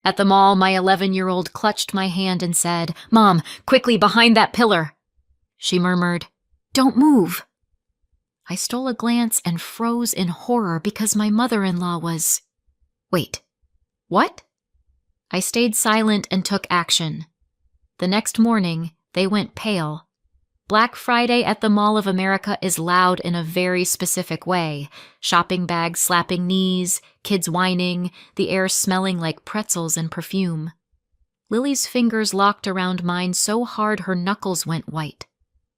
At the mall, my 11-year-old clutched my hand and said, "Mom, quickly behind that pillar." She murmured, "Don't move." I stole a glance and froze in horror because my mother-in-law was... Wait, what? I stayed silent and took action. The next morning, they went pale. Black Friday at the Mall of America is loud in a very specific way. Shopping bags slapping knees, kids whining, the air smelling like pretzels and perfume. Lily's fingers locked around mine so hard her knuckles went white.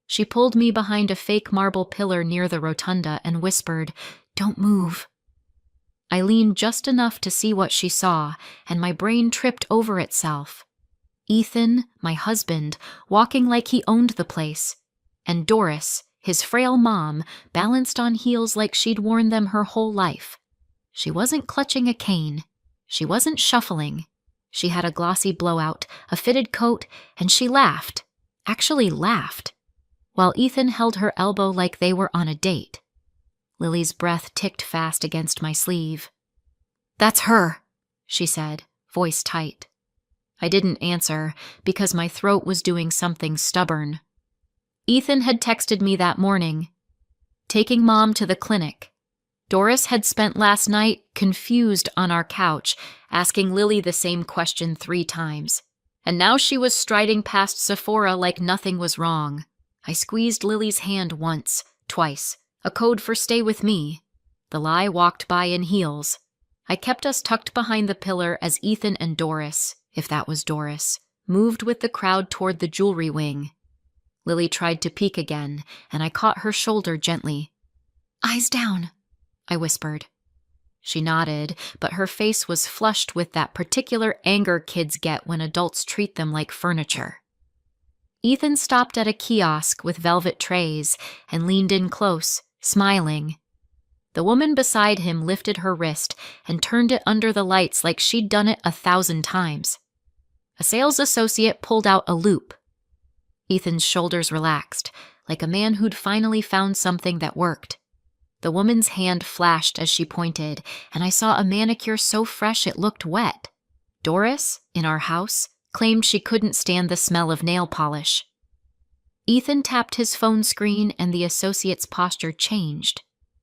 She pulled me behind a fake marble pillar near the rotunda and whispered, "Don't move." I leaned just enough to see what she saw, and my brain tripped over itself. Ethan, my husband, walking like he owned the place, and Doris, his frail mom, balanced on heels like she'd worn them her whole life. She wasn't clutching a cane. She wasn't shuffling. She had a glossy blowout, a fitted coat, and she laughed. Actually laughed. While Ethan held her elbow like they were on a date. Lily's breath ticked fast against my sleeve. "That's her," she said, voice tight. I didn't answer because my throat was doing something stubborn. Ethan had texted me that morning, taking Mom to the clinic. Doris had spent last night confused on our couch, asking Lily the same question 3 times. And now she was striding past Sephora like nothing was wrong. I squeezed Lily's hand once, twice, a code for stay with me. The lie walked by in heels. I kept us tucked behind the pillar as Ethan and Doris, if that was Doris, moved with the crowd toward the jewelry wing. Lily tried to peek again, and I caught her shoulder gently. "Eyes down," I whispered. She nodded, but her face was flushed with that particular anger kids get when adults treat them like furniture. Ethan stopped at a kiosk with velvet trays and leaned in close, smiling. The woman beside him lifted her wrist and turned it under the lights like she'd done it 1,000 times. A sales associate pulled out a loop. Ethan's shoulders relaxed, like a man who'd finally found something that worked. The woman's hand flashed as she pointed, and I saw a manicure so fresh it looked wet. Doris, in our house, claimed she couldn't stand the smell of nail polish. Ethan tapped his phone screen and the associate's posture changed.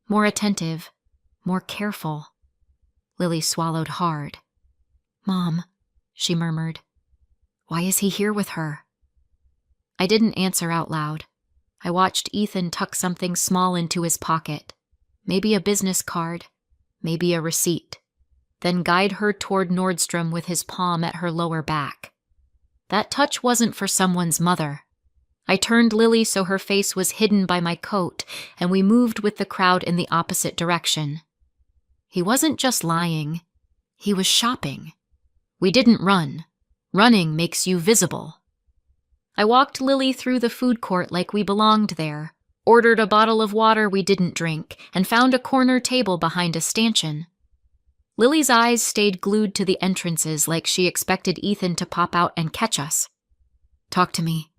More attentive, more careful. Lily swallowed hard. "Mom," she murmured. "Why is he here with her?" I didn't answer out loud. I watched Ethan tuck something small into his pocket. Maybe a business card, maybe a receipt. Then guide her toward Nordstrom with his palm at her lower back. That touch wasn't for someone's mother. I turned Lily so her face was hidden by my coat, and we moved with the crowd in the opposite direction. He wasn't just lying. He was shopping. We didn't run. Running makes you visible. I walked Lily through the food court like we belonged there, ordered a bottle of water we didn't drink, and found a corner table behind a stanchion. Lily's eyes stayed glued to the entrances like she expected Ethan to pop out and catch us. "Talk to me,"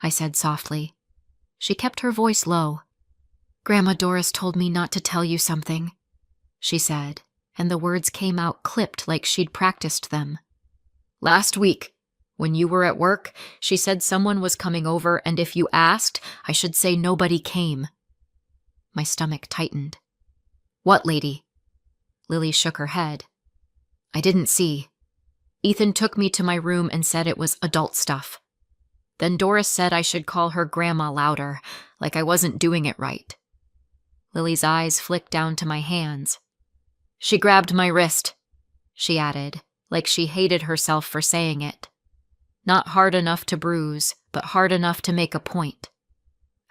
I said softly. She kept her voice low. "Grandma Doris told me not to tell you something," she said, and the words came out clipped like she'd practiced them. "Last week, when you were at work, she said someone was coming over, and if you asked, I should say nobody came." My stomach tightened. "What lady?" Lily shook her head. "I didn't see. Ethan took me to my room and said it was adult stuff. Then Doris said I should call her grandma louder, like I wasn't doing it right." Lily's eyes flicked down to my hands. "She grabbed my wrist," she added, like she hated herself for saying it. Not hard enough to bruise, but hard enough to make a point.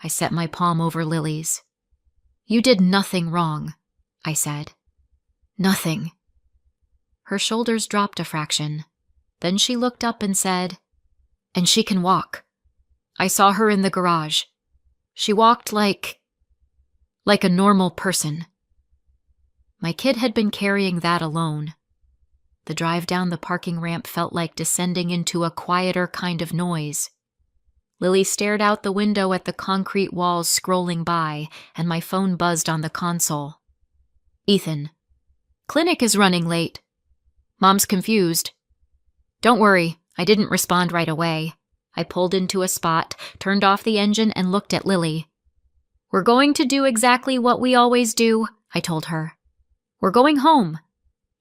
I set my palm over Lily's. "You did nothing wrong," I said. "Nothing." Her shoulders dropped a fraction. Then she looked up and said, "And she can walk. I saw her in the garage. She walked like a normal person." My kid had been carrying that alone. The drive down the parking ramp felt like descending into a quieter kind of noise. Lily stared out the window at the concrete walls scrolling by, and my phone buzzed on the console. "Ethan, clinic is running late. Mom's confused. Don't worry, I didn't respond right away. I pulled into a spot, turned off the engine, and looked at Lily. We're going to do exactly what we always do, I told her. We're going home.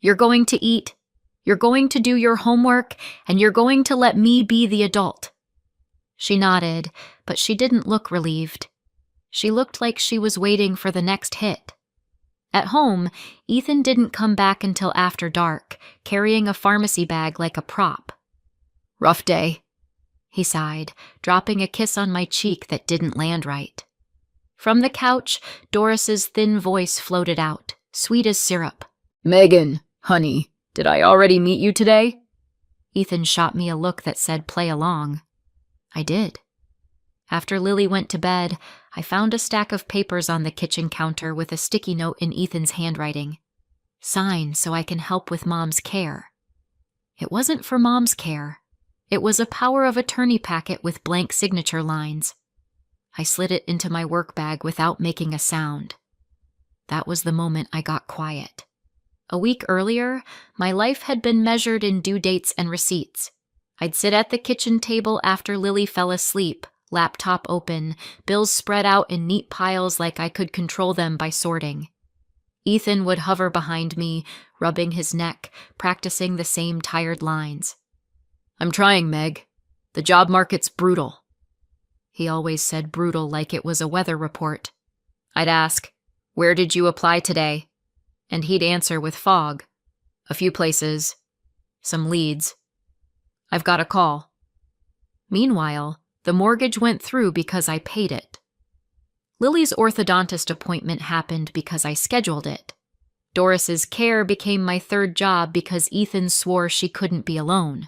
You're going to eat. You're going to do your homework, and you're going to let me be the adult. She nodded, but she didn't look relieved. She looked like she was waiting for the next hit. At home, Ethan didn't come back until after dark, carrying a pharmacy bag like a prop. Rough day, he sighed, dropping a kiss on my cheek that didn't land right. From the couch, Doris's thin voice floated out, sweet as syrup. Megan, honey, did I already meet you today? Ethan shot me a look that said play along. I did. After Lily went to bed, I found a stack of papers on the kitchen counter with a sticky note in Ethan's handwriting. Sign so I can help with Mom's care. It wasn't for Mom's care. It was a power of attorney packet with blank signature lines. I slid it into my work bag without making a sound. That was the moment I got quiet. A week earlier, my life had been measured in due dates and receipts. I'd sit at the kitchen table after Lily fell asleep, laptop open, bills spread out in neat piles like I could control them by sorting. Ethan would hover behind me, rubbing his neck, practicing the same tired lines. I'm trying, Meg. The job market's brutal. He always said brutal like it was a weather report. I'd ask, where did you apply today? And he'd answer with fog. A few places. Some leads. I've got a call. Meanwhile, the mortgage went through because I paid it. Lily's orthodontist appointment happened because I scheduled it. Doris's care became my third job because Ethan swore she couldn't be alone.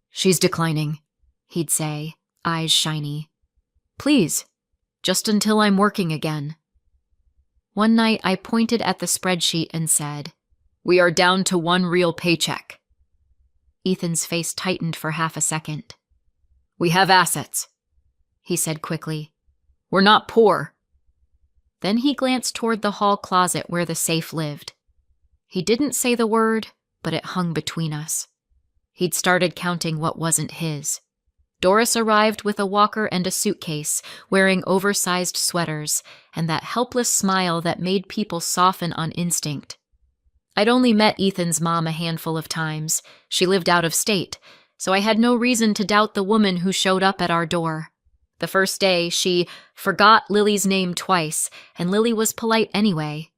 She's declining, he'd say, eyes shiny. Please, just until I'm working again. One night I pointed at the spreadsheet and said, We are down to one real paycheck. Ethan's face tightened for half a second. We have assets, he said quickly. We're not poor. Then he glanced toward the hall closet where the safe lived. He didn't say the word, but it hung between us. He'd started counting what wasn't his. Doris arrived with a walker and a suitcase, wearing oversized sweaters, and that helpless smile that made people soften on instinct. I'd only met Ethan's mom a handful of times. She lived out of state, so I had no reason to doubt the woman who showed up at our door. The first day, she forgot Lily's name twice, and Lily was polite anyway.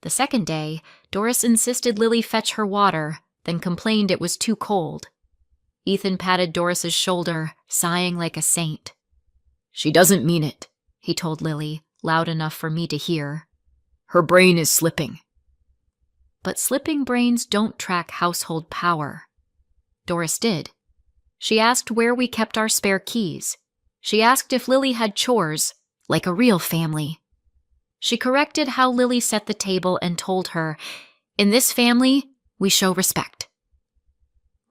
The second day, Doris insisted Lily fetch her water, then complained it was too cold. Ethan patted Doris's shoulder, sighing like a saint. She doesn't mean it, he told Lily, loud enough for me to hear. Her brain is slipping. But slipping brains don't track household power. Doris did. She asked where we kept our spare keys. She asked if Lily had chores, like a real family. She corrected how Lily set the table and told her, In this family, we show respect.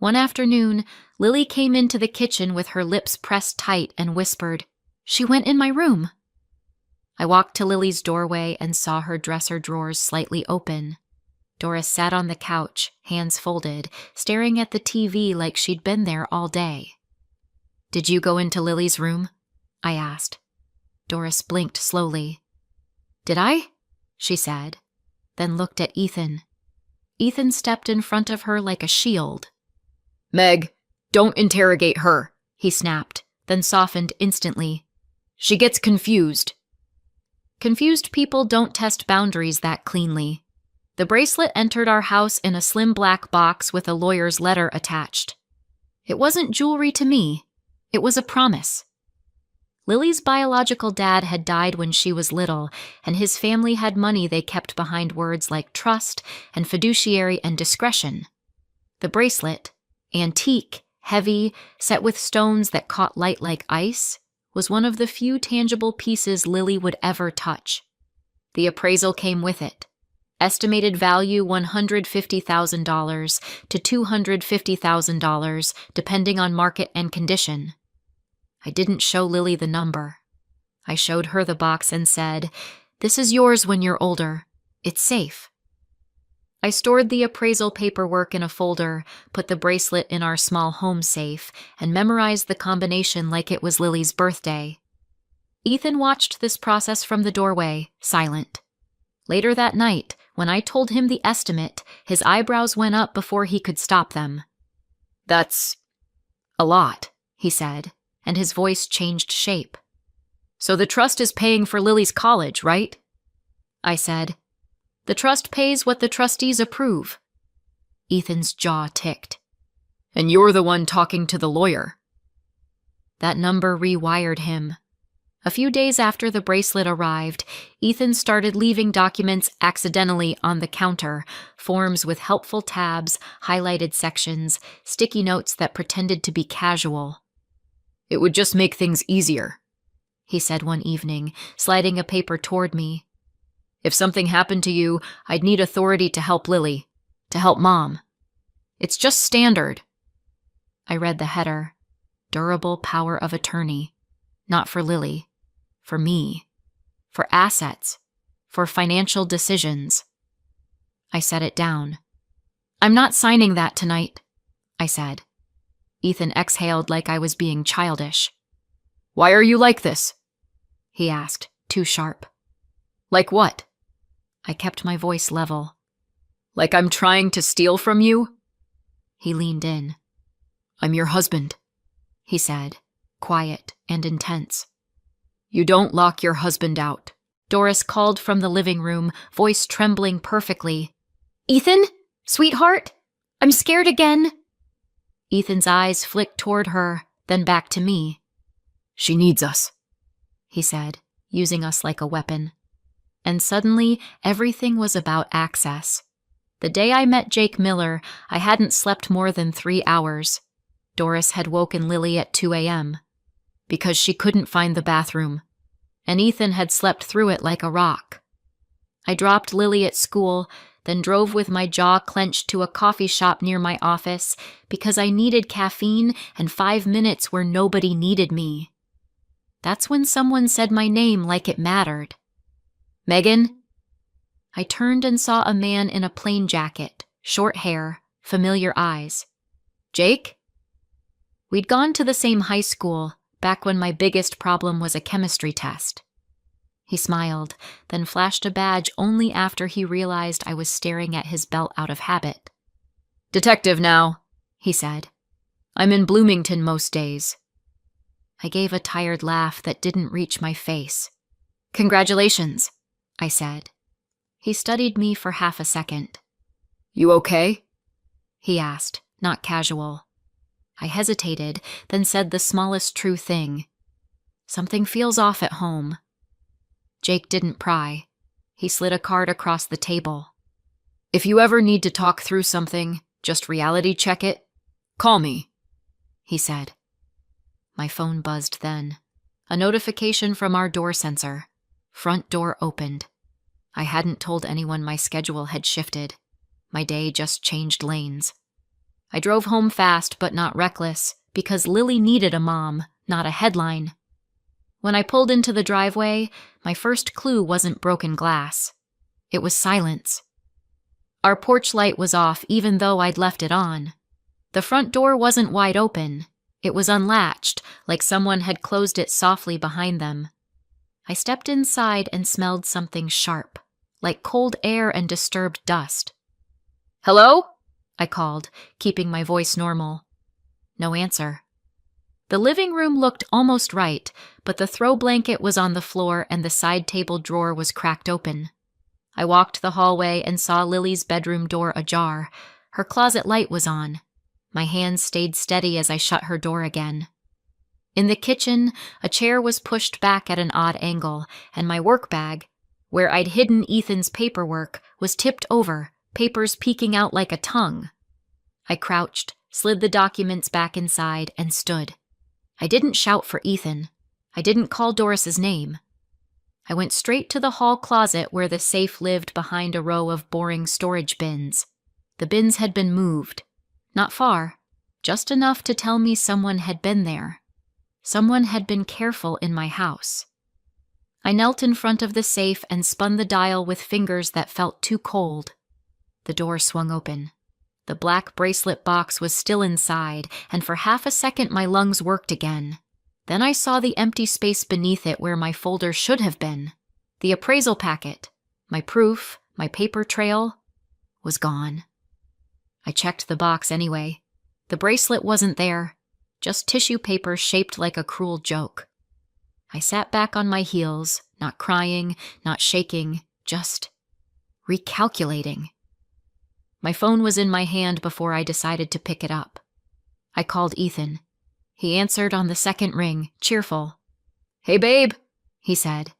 One afternoon, Lily came into the kitchen with her lips pressed tight and whispered, She went in my room. I walked to Lily's doorway and saw her dresser drawers slightly open. Doris sat on the couch, hands folded, staring at the TV like she'd been there all day. Did you go into Lily's room? I asked. Doris blinked slowly. Did I? She said, then looked at Ethan. Ethan stepped in front of her like a shield. Meg, don't interrogate her, he snapped, then softened instantly. She gets confused. Confused people don't test boundaries that cleanly. The bracelet entered our house in a slim black box with a lawyer's letter attached. It wasn't jewelry to me. It was a promise. Lily's biological dad had died when she was little, and his family had money they kept behind words like trust and fiduciary and discretion. The bracelet, antique, heavy, set with stones that caught light like ice, was one of the few tangible pieces Lily would ever touch. The appraisal came with it. Estimated value $150,000 to $250,000, depending on market and condition. I didn't show Lily the number. I showed her the box and said, This is yours when you're older. It's safe. I stored the appraisal paperwork in a folder, put the bracelet in our small home safe, and memorized the combination like it was Lily's birthday. Ethan watched this process from the doorway, silent. Later that night, when I told him the estimate, his eyebrows went up before he could stop them. "That's a lot," he said, and his voice changed shape. "So the trust is paying for Lily's college, right?" I said, "The trust pays what the trustees approve." Ethan's jaw ticked. "And you're the one talking to the lawyer." That number rewired him. A few days after the bracelet arrived, Ethan started leaving documents accidentally on the counter, forms with helpful tabs, highlighted sections, sticky notes that pretended to be casual. "It would just make things easier," he said one evening, sliding a paper toward me. "If something happened to you, I'd need authority to help Lily, to help Mom. It's just standard." I read the header, "Durable power of attorney. Not for Lily. For me. For assets. For financial decisions." I set it down. "I'm not signing that tonight," I said. Ethan exhaled like I was being childish. "Why are you like this?" he asked, too sharp. "Like what?" I kept my voice level. "Like I'm trying to steal from you?" He leaned in. "I'm your husband," he said, quiet and intense. "You don't lock your husband out," Doris called from the living room, voice trembling perfectly. "Ethan? Sweetheart? I'm scared again." Ethan's eyes flicked toward her, then back to me. "She needs us," he said, using us like a weapon. And suddenly, everything was about access. The day I met Jake Miller, I hadn't slept more than 3 hours. Doris had woken Lily at 2 a.m. because she couldn't find the bathroom, and Ethan had slept through it like a rock. I dropped Lily at school, then drove with my jaw clenched to a coffee shop near my office because I needed caffeine and 5 minutes where nobody needed me. That's when someone said my name like it mattered. "Megan?" I turned and saw a man in a plain jacket, short hair, familiar eyes. "Jake?" We'd gone to the same high school, back when my biggest problem was a chemistry test. He smiled, then flashed a badge only after he realized I was staring at his belt out of habit. "Detective now," he said. "I'm in Bloomington most days." I gave a tired laugh that didn't reach my face. "Congratulations," I said. He studied me for half a second. "You okay?" he asked, not casual. I hesitated, then said the smallest true thing. "Something feels off at home." Jake didn't pry. He slid a card across the table. "If you ever need to talk through something, just reality check it. Call me," he said. My phone buzzed then. A notification from our door sensor. Front door opened. I hadn't told anyone my schedule had shifted. My day just changed lanes. I drove home fast but not reckless, because Lily needed a mom, not a headline. When I pulled into the driveway, my first clue wasn't broken glass. It was silence. Our porch light was off even though I'd left it on. The front door wasn't wide open. It was unlatched, like someone had closed it softly behind them. I stepped inside and smelled something sharp, like cold air and disturbed dust. "Hello?" I called, keeping my voice normal. No answer. The living room looked almost right, but the throw blanket was on the floor and the side table drawer was cracked open. I walked the hallway and saw Lily's bedroom door ajar. Her closet light was on. My hands stayed steady as I shut her door again. In the kitchen, a chair was pushed back at an odd angle, and my work bag, where I'd hidden Ethan's paperwork, was tipped over, papers peeking out like a tongue. I crouched, slid the documents back inside, and stood. I didn't shout for Ethan. I didn't call Doris's name. I went straight to the hall closet where the safe lived behind a row of boring storage bins. The bins had been moved. Not far, just enough to tell me someone had been there. Someone had been careful in my house. I knelt in front of the safe and spun the dial with fingers that felt too cold. The door swung open. The black bracelet box was still inside, and for half a second my lungs worked again. Then I saw the empty space beneath it where my folder should have been. The appraisal packet, my proof, my paper trail, was gone. I checked the box anyway. The bracelet wasn't there, just tissue paper shaped like a cruel joke. I sat back on my heels, not crying, not shaking, just recalculating. My phone was in my hand before I decided to pick it up. I called Ethan. He answered on the second ring, cheerful. "Hey, babe," he said.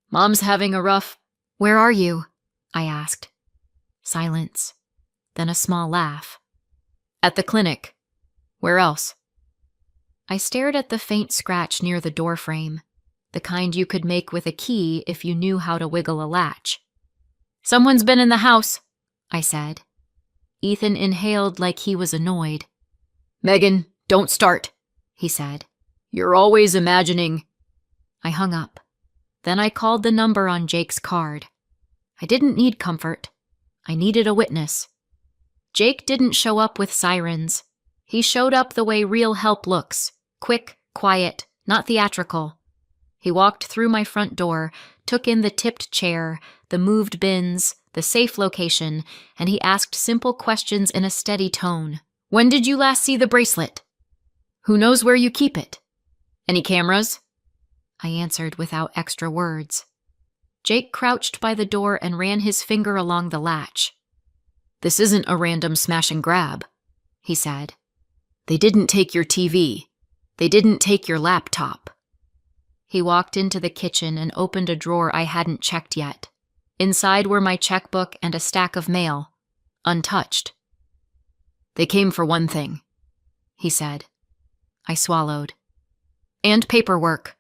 "Mom's having a rough—" "Where are you?" I asked. Silence. Then a small laugh. "At the clinic. Where else?" I stared at the faint scratch near the doorframe, the kind you could make with a key if you knew how to wiggle a latch. "Someone's been in the house," I said. Ethan inhaled like he was annoyed. "Megan, don't start," he said. "You're always imagining—" I hung up. Then I called the number on Jake's card. I didn't need comfort. I needed a witness. Jake didn't show up with sirens. He showed up the way real help looks, quick, quiet, not theatrical. He walked through my front door, took in the tipped chair, the moved bins, the safe location, and he asked simple questions in a steady tone. "When did you last see the bracelet? Who knows where you keep it? Any cameras?" I answered without extra words. Jake crouched by the door and ran his finger along the latch. "This isn't a random smash and grab," he said. "They didn't take your TV. They didn't take your laptop." He walked into the kitchen and opened a drawer I hadn't checked yet. Inside were my checkbook and a stack of mail, untouched. "They came for one thing," he said. I swallowed. "And paperwork,"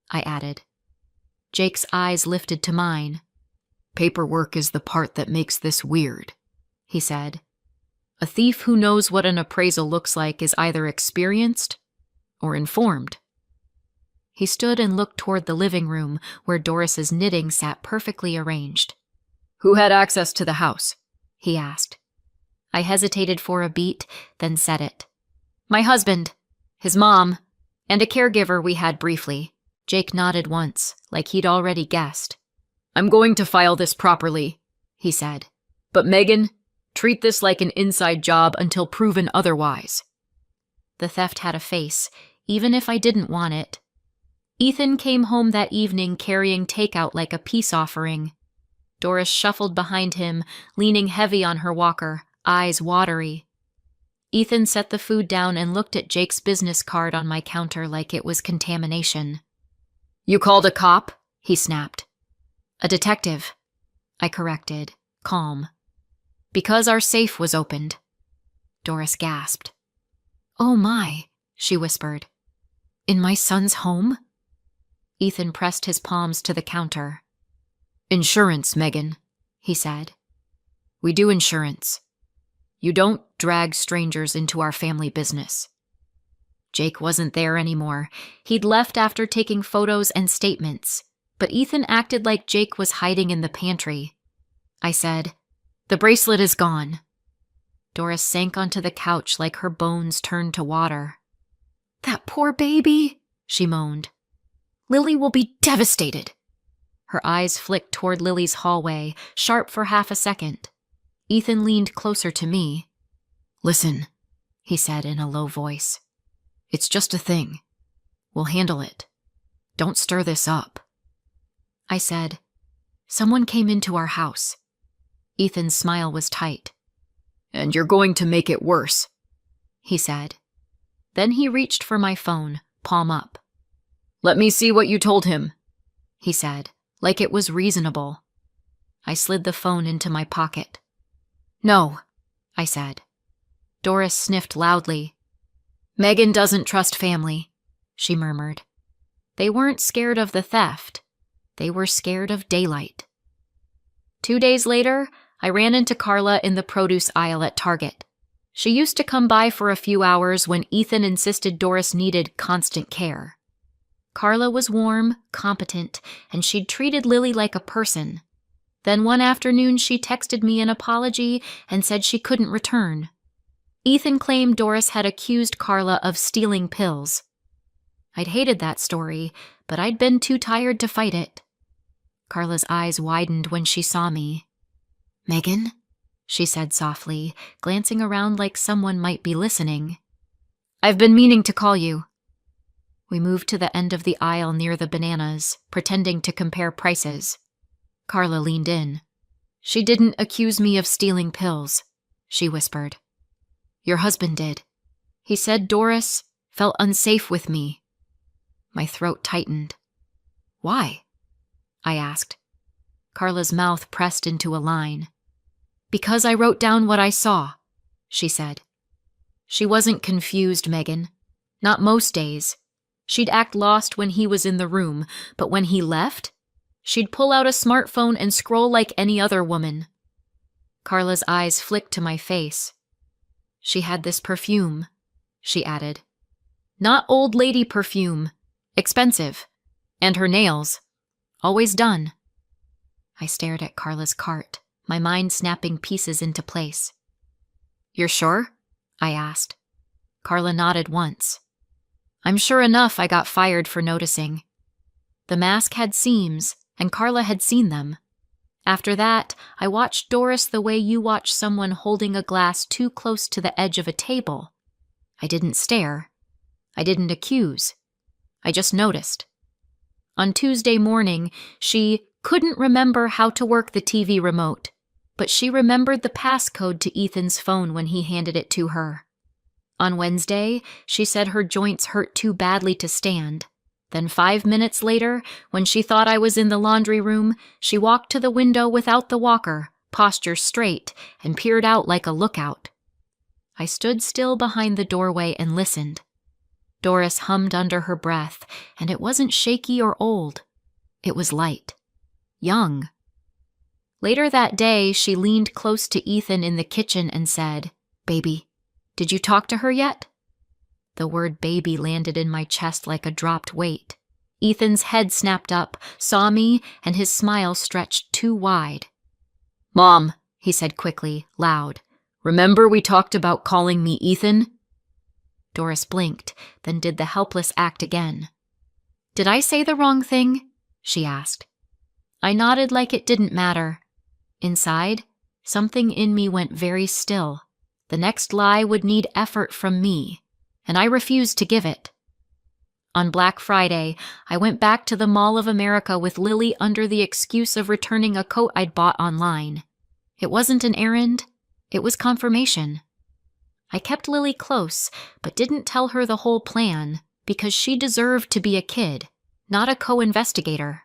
I added. Jake's eyes lifted to mine. "Paperwork is the part that makes this weird," he said. "A thief who knows what an appraisal looks like is either experienced or informed." He stood and looked toward the living room where Doris's knitting sat perfectly arranged. "Who had access to the house?" he asked. I hesitated for a beat, then said it. "My husband, his mom, and a caregiver we had briefly." Jake nodded once, like he'd already guessed. "I'm going to file this properly," he said. "But Megan, treat this like an inside job until proven otherwise." The theft had a face, even if I didn't want it. Ethan came home that evening carrying takeout like a peace offering. Doris shuffled behind him, leaning heavy on her walker, eyes watery. Ethan set the food down and looked at Jake's business card on my counter like it was contamination. "You called a cop?" he snapped. "A detective," I corrected, calm. "Because our safe was opened." Doris gasped. "Oh my," she whispered. "In my son's home?" Ethan pressed his palms to the counter. "Insurance, Megan," he said. "We do insurance. You don't drag strangers into our family business." Jake wasn't there anymore. He'd left after taking photos and statements, but Ethan acted like Jake was hiding in the pantry. I said, "The bracelet is gone." Doris sank onto the couch like her bones turned to water. "That poor baby," she moaned. "Lily will be devastated." Her eyes flicked toward Lily's hallway, sharp for half a second. Ethan leaned closer to me. "Listen," he said in a low voice. "It's just a thing. We'll handle it. Don't stir this up." I said, "Someone came into our house." Ethan's smile was tight. "And you're going to make it worse," he said. Then he reached for my phone, palm up. "Let me see what you told him," he said, like it was reasonable. I slid the phone into my pocket. "No," I said. Doris sniffed loudly. "Megan doesn't trust family," she murmured. They weren't scared of the theft. They were scared of daylight. 2 days later, I ran into Carla in the produce aisle at Target. She used to come by for a few hours when Ethan insisted Doris needed constant care. Carla was warm, competent, and she'd treated Lily like a person. Then one afternoon she texted me an apology and said she couldn't return. Ethan claimed Doris had accused Carla of stealing pills. I'd hated that story, but I'd been too tired to fight it. Carla's eyes widened when she saw me. "Megan?" she said softly, glancing around like someone might be listening. "I've been meaning to call you." We moved to the end of the aisle near the bananas, pretending to compare prices. Carla leaned in. "She didn't accuse me of stealing pills," she whispered. "Your husband did. He said Doris felt unsafe with me." My throat tightened. "Why?" I asked. Carla's mouth pressed into a line. "Because I wrote down what I saw," she said. She wasn't confused, Megan. Not most days. She'd act lost when he was in the room, but when he left, she'd pull out a smartphone and scroll like any other woman. Carla's eyes flicked to my face. "She had this perfume," she added. "Not old lady perfume. Expensive. And her nails. Always done." I stared at Carla's cart, my mind snapping pieces into place. "You're sure?" I asked. Carla nodded once. I'm sure enough I got fired for noticing. The mask had seams, and Carla had seen them. After that, I watched Doris the way you watch someone holding a glass too close to the edge of a table. I didn't stare. I didn't accuse. I just noticed. On Tuesday morning, she couldn't remember how to work the TV remote, but she remembered the passcode to Ethan's phone when he handed it to her. On Wednesday, she said her joints hurt too badly to stand. Then 5 minutes later, when she thought I was in the laundry room, she walked to the window without the walker, posture straight, and peered out like a lookout. I stood still behind the doorway and listened. Doris hummed under her breath, and it wasn't shaky or old. It was light. Young. Later that day, she leaned close to Ethan in the kitchen and said, "Baby, did you talk to her yet?" The word baby landed in my chest like a dropped weight. Ethan's head snapped up, saw me, and his smile stretched too wide. "Mom," he said quickly, loud, "remember we talked about calling me Ethan?" Doris blinked, then did the helpless act again. "Did I say the wrong thing?" she asked. I nodded like it didn't matter. Inside, something in me went very still. The next lie would need effort from me, and I refused to give it. On Black Friday, I went back to the Mall of America with Lily under the excuse of returning a coat I'd bought online. It wasn't an errand, it was confirmation. I kept Lily close, but didn't tell her the whole plan, because she deserved to be a kid, not a co-investigator.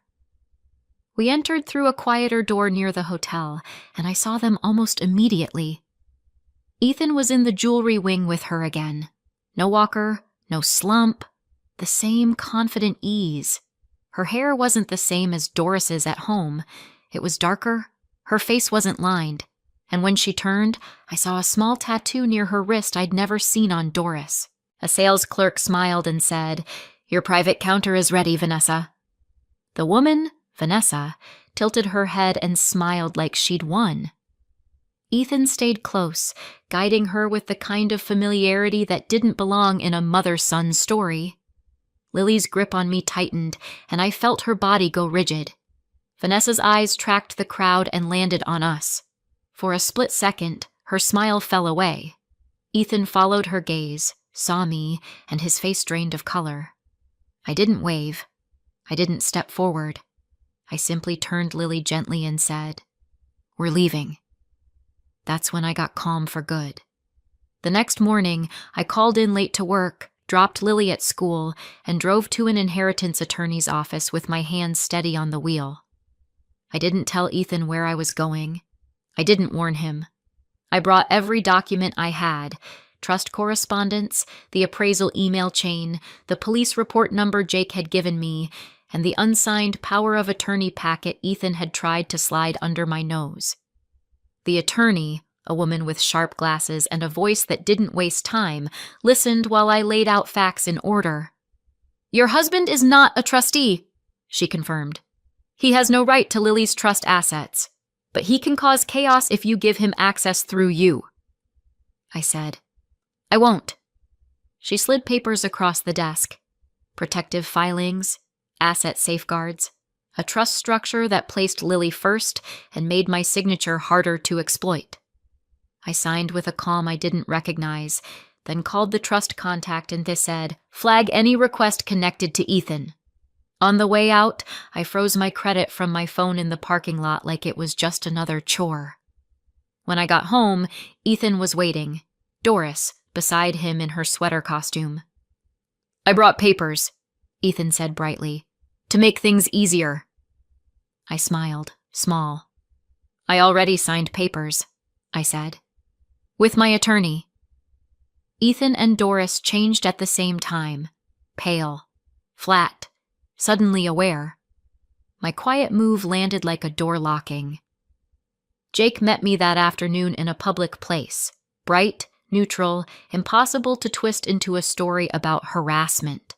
We entered through a quieter door near the hotel, and I saw them almost immediately. Ethan was in the jewelry wing with her again. No walker, no slump, the same confident ease. Her hair wasn't the same as Doris's at home. It was darker, her face wasn't lined, and when she turned, I saw a small tattoo near her wrist I'd never seen on Doris. A sales clerk smiled and said, "Your private counter is ready, Vanessa." The woman, Vanessa, tilted her head and smiled like she'd won. Ethan stayed close, guiding her with the kind of familiarity that didn't belong in a mother-son story. Lily's grip on me tightened, and I felt her body go rigid. Vanessa's eyes tracked the crowd and landed on us. For a split second, her smile fell away. Ethan followed her gaze, saw me, and his face drained of color. I didn't wave. I didn't step forward. I simply turned Lily gently and said, "We're leaving." That's when I got calm for good. The next morning, I called in late to work, dropped Lily at school, and drove to an inheritance attorney's office with my hands steady on the wheel. I didn't tell Ethan where I was going. I didn't warn him. I brought every document I had: trust correspondence, the appraisal email chain, the police report number Jake had given me, and the unsigned power of attorney packet Ethan had tried to slide under my nose. The attorney, a woman with sharp glasses and a voice that didn't waste time, listened while I laid out facts in order. "Your husband is not a trustee," she confirmed. "He has no right to Lily's trust assets. but he can cause chaos if you give him access through you. I said, I won't. She slid papers across the desk. Protective filings, asset safeguards, a trust structure that placed Lily first and made my signature harder to exploit. I signed with a calm I didn't recognize, then called the trust contact and this said, flag any request connected to Ethan. On the way out, I froze my credit from my phone in the parking lot like it was just another chore. When I got home, Ethan was waiting, Doris beside him in her sweater costume. I brought papers, Ethan said brightly, to make things easier. I smiled, small. I already signed papers, I said. With my attorney. Ethan and Doris changed at the same time, pale, flat, suddenly aware. My quiet move landed like a door locking. Jake met me that afternoon in a public place, bright, neutral, impossible to twist into a story about harassment.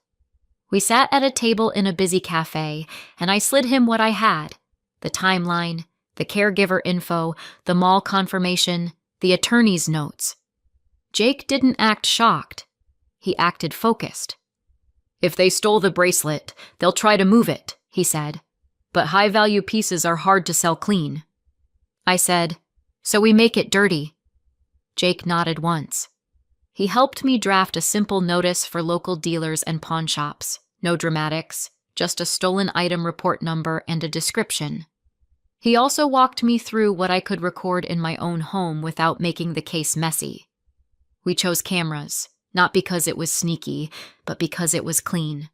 We sat at a table in a busy cafe, and I slid him what I had, the timeline, the caregiver info, the mall confirmation, the attorney's notes. Jake didn't act shocked. He acted focused. If they stole the bracelet, they'll try to move it, he said. But high-value pieces are hard to sell clean. I said, so we make it dirty. Jake nodded once. He helped me draft a simple notice for local dealers and pawn shops. No dramatics, just a stolen item report number and a description. He also walked me through what I could record in my own home without making the case messy. We chose cameras, not because it was sneaky, but because it was clean.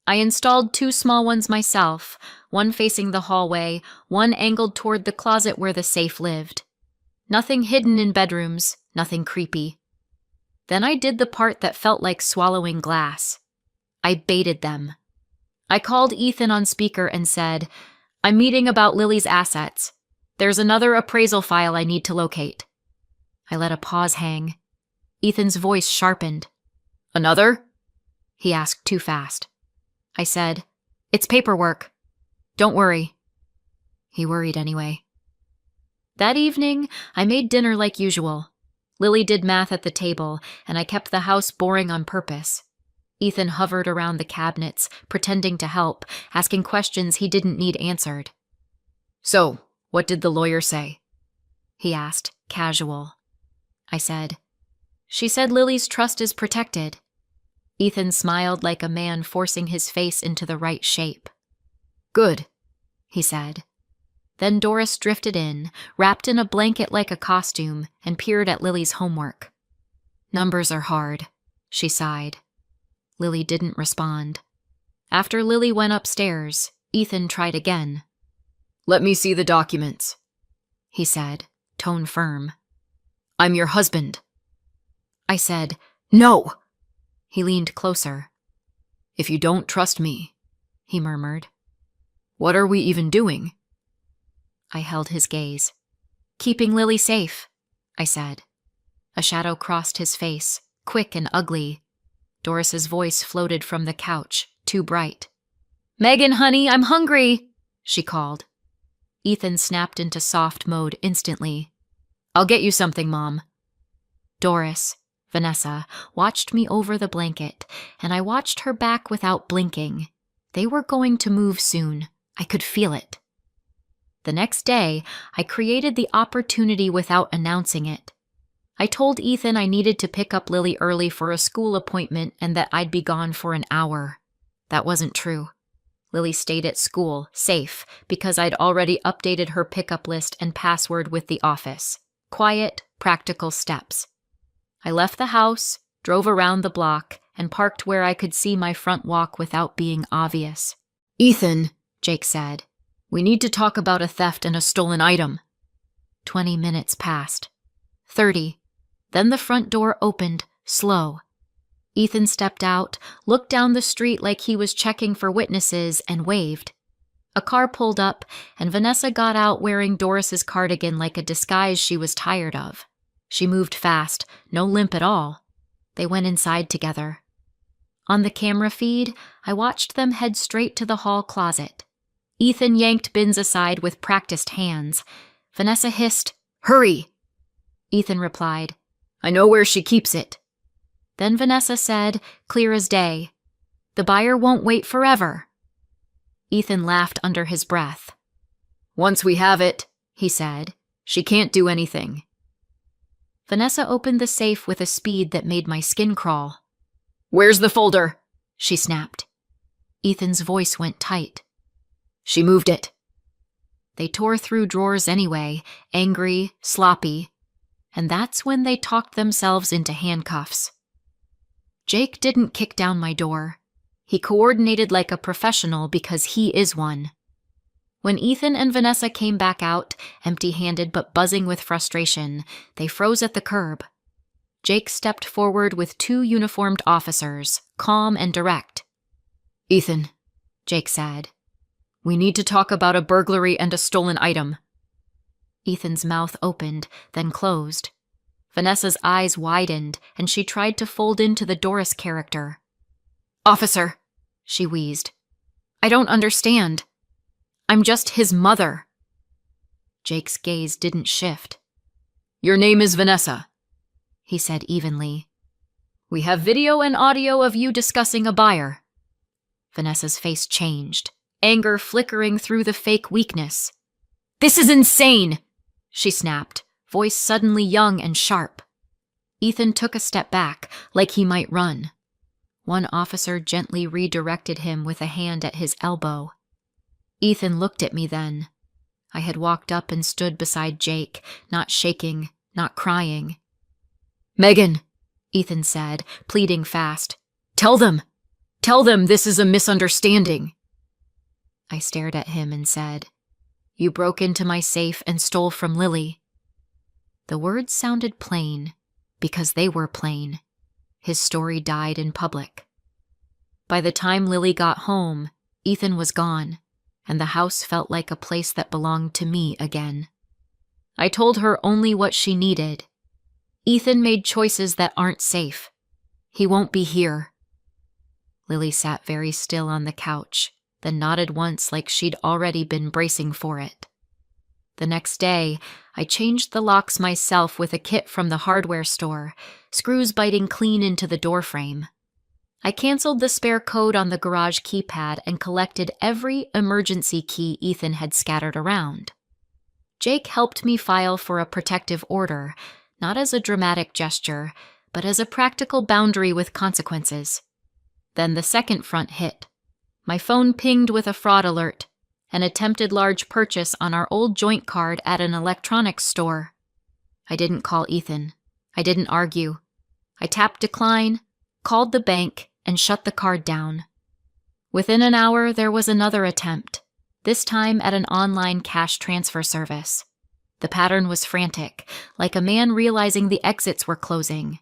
I installed 2 small ones myself, one facing the hallway, one angled toward the closet where the safe lived. Nothing hidden in bedrooms, nothing creepy. Then I did the part that felt like swallowing glass. I baited them. I called Ethan on speaker and said, I'm meeting about Lily's assets. There's another appraisal file I need to locate. I let a pause hang. Ethan's voice sharpened. Another? He asked too fast. I said, it's paperwork. Don't worry. He worried anyway. That evening, I made dinner like usual. Lily did math at the table, and I kept the house boring on purpose. Ethan hovered around the cabinets, pretending to help, asking questions he didn't need answered. So, what did the lawyer say? He asked, casual. I said, she said Lily's trust is protected. Ethan smiled like a man forcing his face into the right shape. Good, he said. Then Doris drifted in, wrapped in a blanket like a costume, and peered at Lily's homework. Numbers are hard, she sighed. Lily didn't respond. After Lily went upstairs, Ethan tried again. Let me see the documents, he said, tone firm. I'm your husband. I said, no. He leaned closer. If you don't trust me, he murmured. What are we even doing? I held his gaze. Keeping Lily safe, I said. A shadow crossed his face, quick and ugly. Doris's voice floated from the couch, too bright. Megan, honey, I'm hungry, she called. Ethan snapped into soft mode instantly. I'll get you something, Mom. Doris, Vanessa, watched me over the blanket, and I watched her back without blinking. They were going to move soon. I could feel it. The next day, I created the opportunity without announcing it. I told Ethan I needed to pick up Lily early for a school appointment and that I'd be gone for an hour. That wasn't true. Lily stayed at school, safe, because I'd already updated her pickup list and password with the office. Quiet, practical steps. I left the house, drove around the block, and parked where I could see my front walk without being obvious. Ethan, Jake said, we need to talk about a theft and a stolen item. 20 minutes passed. 30. Then the front door opened, slow. Ethan stepped out, looked down the street like he was checking for witnesses, and waved. A car pulled up, and Vanessa got out wearing Doris's cardigan like a disguise she was tired of. She moved fast, no limp at all. They went inside together. On the camera feed, I watched them head straight to the hall closet. Ethan yanked bins aside with practiced hands. Vanessa hissed, "Hurry!" Ethan replied, "I know where she keeps it." Then Vanessa said, clear as day, "The buyer won't wait forever." Ethan laughed under his breath. "Once we have it," he said, "she can't do anything." Vanessa opened the safe with a speed that made my skin crawl. "Where's the folder?" she snapped. Ethan's voice went tight. "She moved it." They tore through drawers anyway, angry, sloppy, and that's when they talked themselves into handcuffs. Jake didn't kick down my door. He coordinated like a professional because he is one. When Ethan and Vanessa came back out, empty-handed but buzzing with frustration, they froze at the curb. Jake stepped forward with 2 uniformed officers, calm and direct. "Ethan," Jake said, "we need to talk about a burglary and a stolen item." Ethan's mouth opened, then closed. Vanessa's eyes widened, and she tried to fold into the Doris character. "Officer," she wheezed, "I don't understand. I'm just his mother." Jake's gaze didn't shift. "Your name is Vanessa," he said evenly. "We have video and audio of you discussing a buyer." Vanessa's face changed, anger flickering through the fake weakness. "This is insane!" she snapped, voice suddenly young and sharp. Ethan took a step back, like he might run. One officer gently redirected him with a hand at his elbow. Ethan looked at me then. I had walked up and stood beside Jake, not shaking, not crying. "Megan," Ethan said, pleading fast, Tell them this is a misunderstanding." I stared at him and said, "You broke into my safe and stole from Lily." The words sounded plain, because they were plain. His story died in public. By the time Lily got home, Ethan was gone, and the house felt like a place that belonged to me again. I told her only what she needed. Ethan made choices that aren't safe. He won't be here. Lily sat very still on the couch, then nodded once like she'd already been bracing for it. The next day, I changed the locks myself with a kit from the hardware store, screws biting clean into the doorframe. I canceled the spare code on the garage keypad and collected every emergency key Ethan had scattered around. Jake helped me file for a protective order, not as a dramatic gesture, but as a practical boundary with consequences. Then the second front hit. My phone pinged with a fraud alert, an attempted large purchase on our old joint card at an electronics store. I didn't call Ethan. I didn't argue. I tapped decline, called the bank, and shut the card down. Within an hour, there was another attempt, this time at an online cash transfer service. The pattern was frantic, like a man realizing the exits were closing.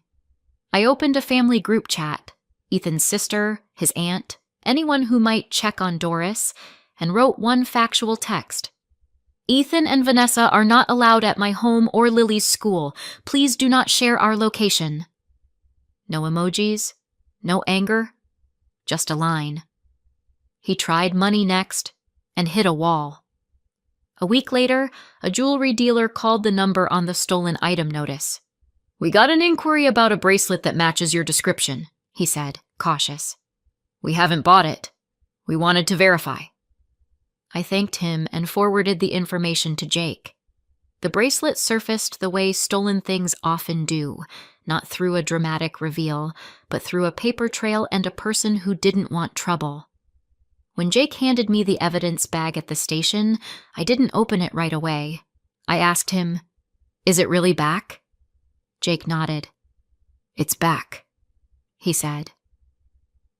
I opened a family group chat, Ethan's sister, his aunt, anyone who might check on Doris, and wrote one factual text. "Ethan and Vanessa are not allowed at my home or Lily's school. Please do not share our location." No emojis, no anger, just a line. He tried money next and hit a wall. A week later, a jewelry dealer called the number on the stolen item notice. "We got an inquiry about a bracelet that matches your description," he said, cautious. "We haven't bought it. We wanted to verify." I thanked him and forwarded the information to Jake. The bracelet surfaced the way stolen things often do, not through a dramatic reveal, but through a paper trail and a person who didn't want trouble. When Jake handed me the evidence bag at the station, I didn't open it right away. I asked him, "Is it really back?" Jake nodded. "It's back," he said.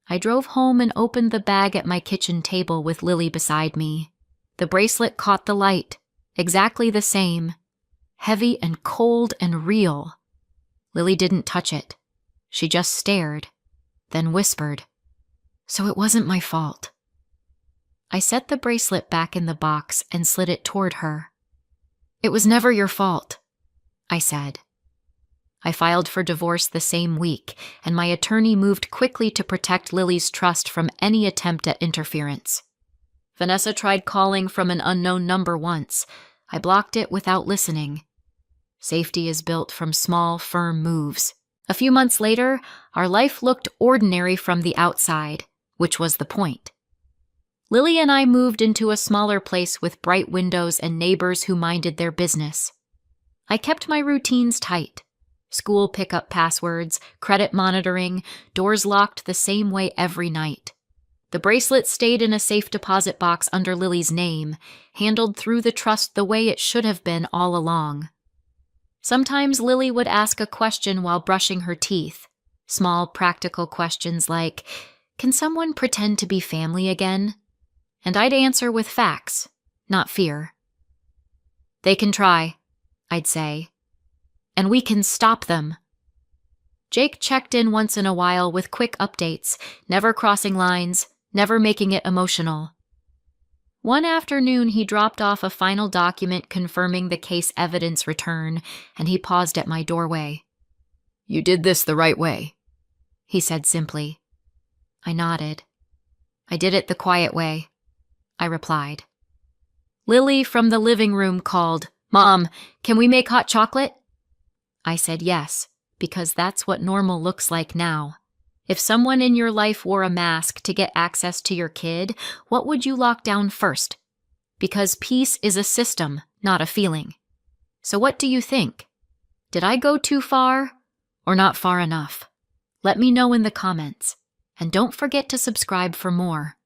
I drove home and opened the bag at my kitchen table with Lily beside me. The bracelet caught the light, exactly the same, heavy and cold and real. Lily didn't touch it. She just stared, then whispered, "So it wasn't my fault." I set the bracelet back in the box and slid it toward her. "It was never your fault," I said. I filed for divorce the same week, and my attorney moved quickly to protect Lily's trust from any attempt at interference. Vanessa tried calling from an unknown number once. I blocked it without listening. Safety is built from small, firm moves. A few months later, our life looked ordinary from the outside, which was the point. Lily and I moved into a smaller place with bright windows and neighbors who minded their business. I kept my routines tight. School pickup passwords, credit monitoring, doors locked the same way every night. The bracelet stayed in a safe deposit box under Lily's name, handled through the trust the way it should have been all along. Sometimes Lily would ask a question while brushing her teeth. Small, practical questions like, "Can someone pretend to be family again?" And I'd answer with facts, not fear. "They can try," I'd say. "And we can stop them." Jake checked in once in a while with quick updates, never crossing lines, never making it emotional. One afternoon, he dropped off a final document confirming the case evidence return, and he paused at my doorway. "You did this the right way," he said simply. I nodded. "I did it the quiet way," I replied. Lily from the living room called, "Mom, can we make hot chocolate?" I said yes, because that's what normal looks like now. If someone in your life wore a mask to get access to your kid, what would you lock down first? Because peace is a system, not a feeling. So what do you think? Did I go too far or not far enough? Let me know in the comments. And don't forget to subscribe for more.